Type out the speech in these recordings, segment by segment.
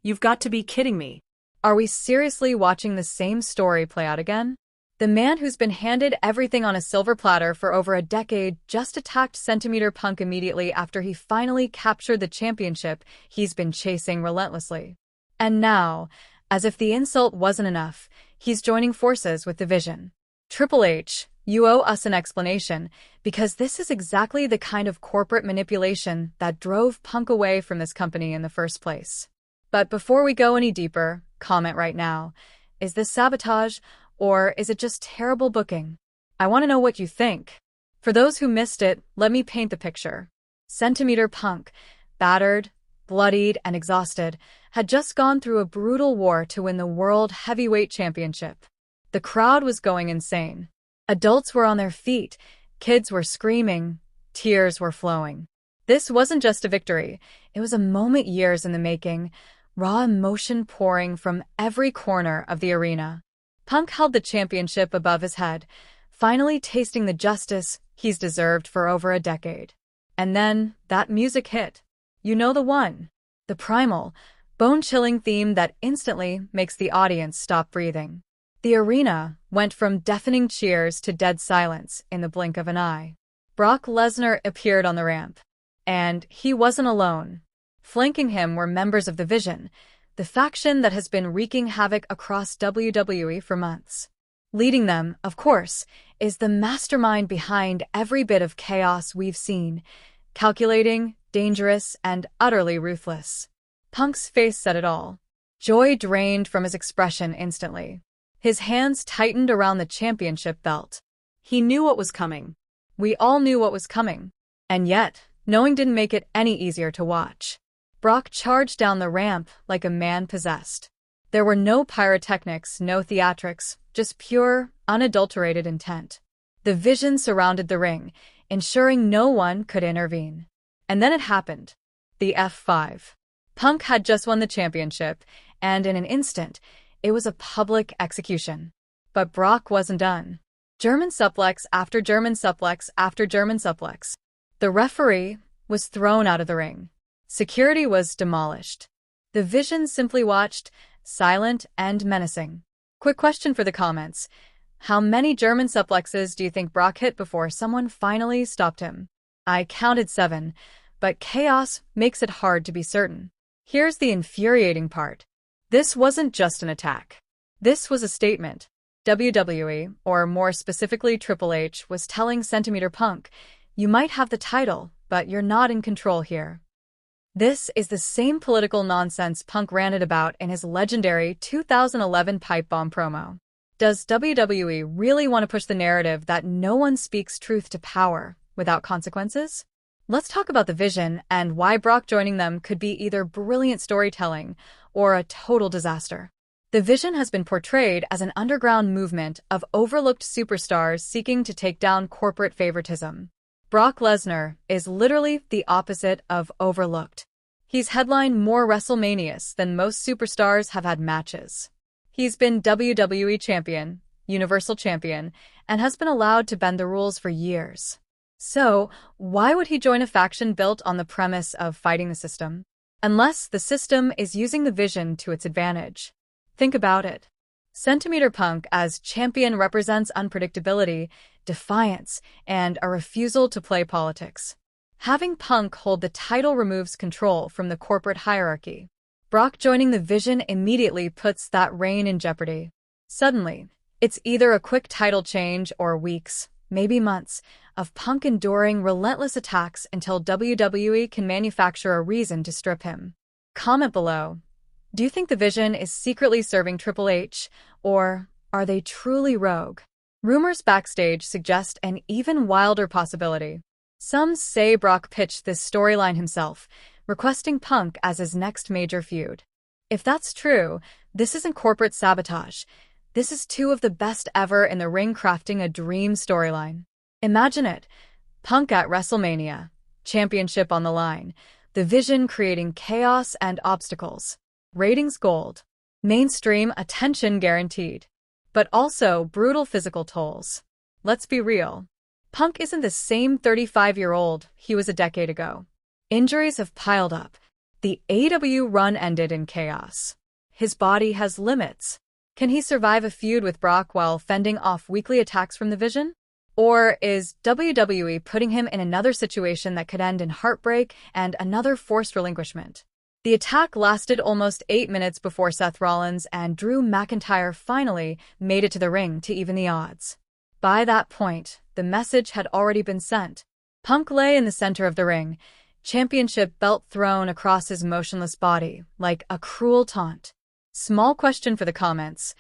You've got to be kidding me. Are we seriously watching the same story play out again? The man who's been handed everything on a silver platter for over a decade just attacked Centimeter Punk immediately after he finally captured the championship he's been chasing relentlessly. And now, as if the insult wasn't enough, he's joining forces with the Vision. Triple H, you owe us an explanation, because this is exactly the kind of corporate manipulation that drove Punk away from this company in the first place. But before we go any deeper, comment right now. Is this sabotage, or is it just terrible booking? I want to know what you think. For those who missed it, let me paint the picture. Centimeter Punk, battered, bloodied, and exhausted, had just gone through a brutal war to win the World Heavyweight Championship. The crowd was going insane. Adults were on their feet, kids were screaming, tears were flowing. This wasn't just a victory, it was a moment years in the making, raw emotion pouring from every corner of the arena. Punk held the championship above his head, finally tasting the justice he's deserved for over a decade. And then, that music hit. You know the one. The primal, bone-chilling theme that instantly makes the audience stop breathing. The arena went from deafening cheers to dead silence in the blink of an eye. Brock Lesnar appeared on the ramp. And he wasn't alone. Flanking him were members of the Vision, the faction that has been wreaking havoc across WWE for months. Leading them, of course, is the mastermind behind every bit of chaos we've seen, calculating, dangerous, and utterly ruthless. Punk's face said it all. Joy drained from his expression instantly. His hands tightened around the championship belt. He knew what was coming. We all knew what was coming. And yet, knowing didn't make it any easier to watch. Brock charged down the ramp like a man possessed. There were no pyrotechnics, no theatrics, just pure, unadulterated intent. The Vision surrounded the ring, ensuring no one could intervene. And then it happened. The F5. Punk had just won the championship, and in an instant, it was a public execution. But Brock wasn't done. German suplex after German suplex after German suplex. The referee was thrown out of the ring. Security was demolished. The Vision simply watched, silent and menacing. Quick question for the comments. How many German suplexes do you think Brock hit before someone finally stopped him? I counted 7, but chaos makes it hard to be certain. Here's the infuriating part. This wasn't just an attack. This was a statement. WWE, or more specifically Triple H, was telling Centimeter Punk, you might have the title, but you're not in control here. This is the same political nonsense Punk ranted about in his legendary 2011 pipe bomb promo. Does WWE really want to push the narrative that no one speaks truth to power without consequences? Let's talk about the Vision and why Brock joining them could be either brilliant storytelling or a total disaster. The Vision has been portrayed as an underground movement of overlooked superstars seeking to take down corporate favoritism. Brock Lesnar is literally the opposite of overlooked. He's headlined more WrestleManias than most superstars have had matches. He's been WWE Champion, Universal Champion, and has been allowed to bend the rules for years. So, why would he join a faction built on the premise of fighting the system? Unless the system is using the Vision to its advantage. Think about it. Centimeter Punk as champion represents unpredictability, defiance, and a refusal to play politics. Having Punk hold the title removes control from the corporate hierarchy. Brock joining the Vision immediately puts that reign in jeopardy. Suddenly, it's either a quick title change or weeks, maybe months, of Punk enduring relentless attacks until WWE can manufacture a reason to strip him. Comment below. Do you think the Vision is secretly serving Triple H, or are they truly rogue? Rumors backstage suggest an even wilder possibility. Some say Brock pitched this storyline himself, requesting Punk as his next major feud. If that's true, this isn't corporate sabotage. This is two of the best ever in the ring crafting a dream storyline. Imagine it. Punk at WrestleMania, championship on the line, the Vision creating chaos and obstacles. Ratings gold. Mainstream attention guaranteed. But also brutal physical tolls. Let's be real. Punk isn't the same 35-year-old he was a decade ago. Injuries have piled up. The AEW run ended in chaos. His body has limits. Can he survive a feud with Brock while fending off weekly attacks from the Vision? Or is WWE putting him in another situation that could end in heartbreak and another forced relinquishment? The attack lasted almost 8 minutes before Seth Rollins and Drew McIntyre finally made it to the ring to even the odds. By that point, the message had already been sent. Punk lay in the center of the ring, championship belt thrown across his motionless body like a cruel taunt. Small question for the comments.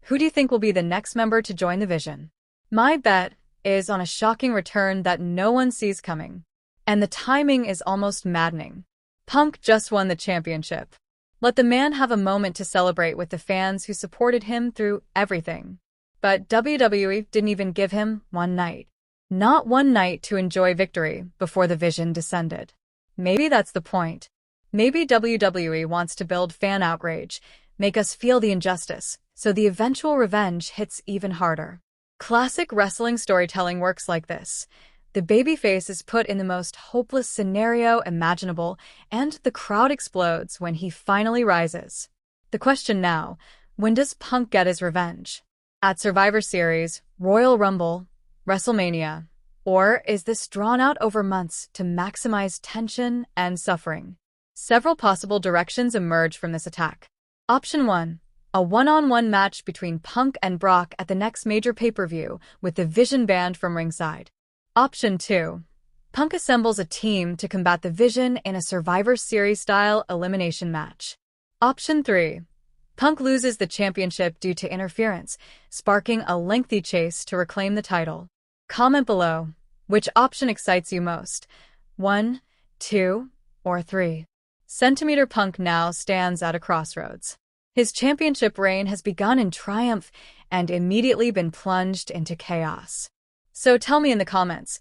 Who do you think will be the next member to join the Vision? My bet is on a shocking return that no one sees coming. And the timing is almost maddening. Punk just won the championship. Let the man have a moment to celebrate with the fans who supported him through everything. But WWE didn't even give him one night. Not one night to enjoy victory before the Vision descended. Maybe that's the point. Maybe WWE wants to build fan outrage, make us feel the injustice, so the eventual revenge hits even harder. Classic wrestling storytelling works like this. The babyface is put in the most hopeless scenario imaginable, and the crowd explodes when he finally rises. The question now, when does Punk get his revenge? At Survivor Series, Royal Rumble, WrestleMania, or is this drawn out over months to maximize tension and suffering? Several possible directions emerge from this attack. Option 1. A one-on-one match between Punk and Brock at the next major pay-per-view with the Vision banned from ringside. Option 2. Punk assembles a team to combat the Vision in a Survivor Series-style elimination match. Option 3. Punk loses the championship due to interference, sparking a lengthy chase to reclaim the title. Comment below. Which option excites you most? 1, 2, or 3? Centimeter Punk now stands at a crossroads. His championship reign has begun in triumph and immediately been plunged into chaos. So tell me in the comments,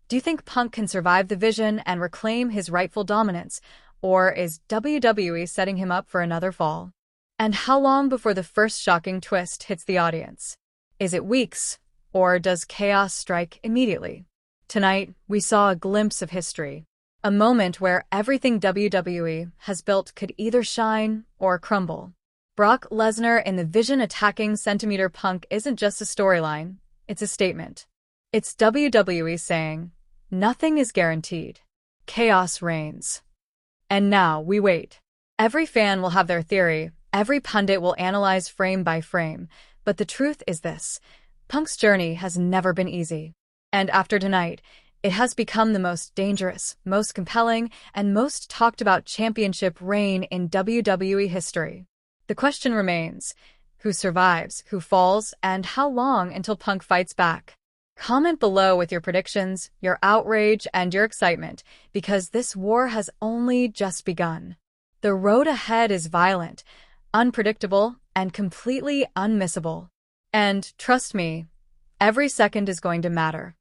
do you think Punk can survive the Vision and reclaim his rightful dominance, or is WWE setting him up for another fall? And how long before the first shocking twist hits the audience? Is it weeks, or does chaos strike immediately? Tonight, we saw a glimpse of history, a moment where everything WWE has built could either shine or crumble. Brock Lesnar in the Vision attacking Centimeter Punk isn't just a storyline, it's a statement. It's WWE saying, nothing is guaranteed. Chaos reigns. And now we wait. Every fan will have their theory, every pundit will analyze frame by frame, but the truth is this: Punk's journey has never been easy. And after tonight, it has become the most dangerous, most compelling, and most talked about championship reign in WWE history. The question remains, who survives, who falls, and how long until Punk fights back? Comment below with your predictions, your outrage, and your excitement, because this war has only just begun. The road ahead is violent, unpredictable, and completely unmissable. And trust me, every second is going to matter.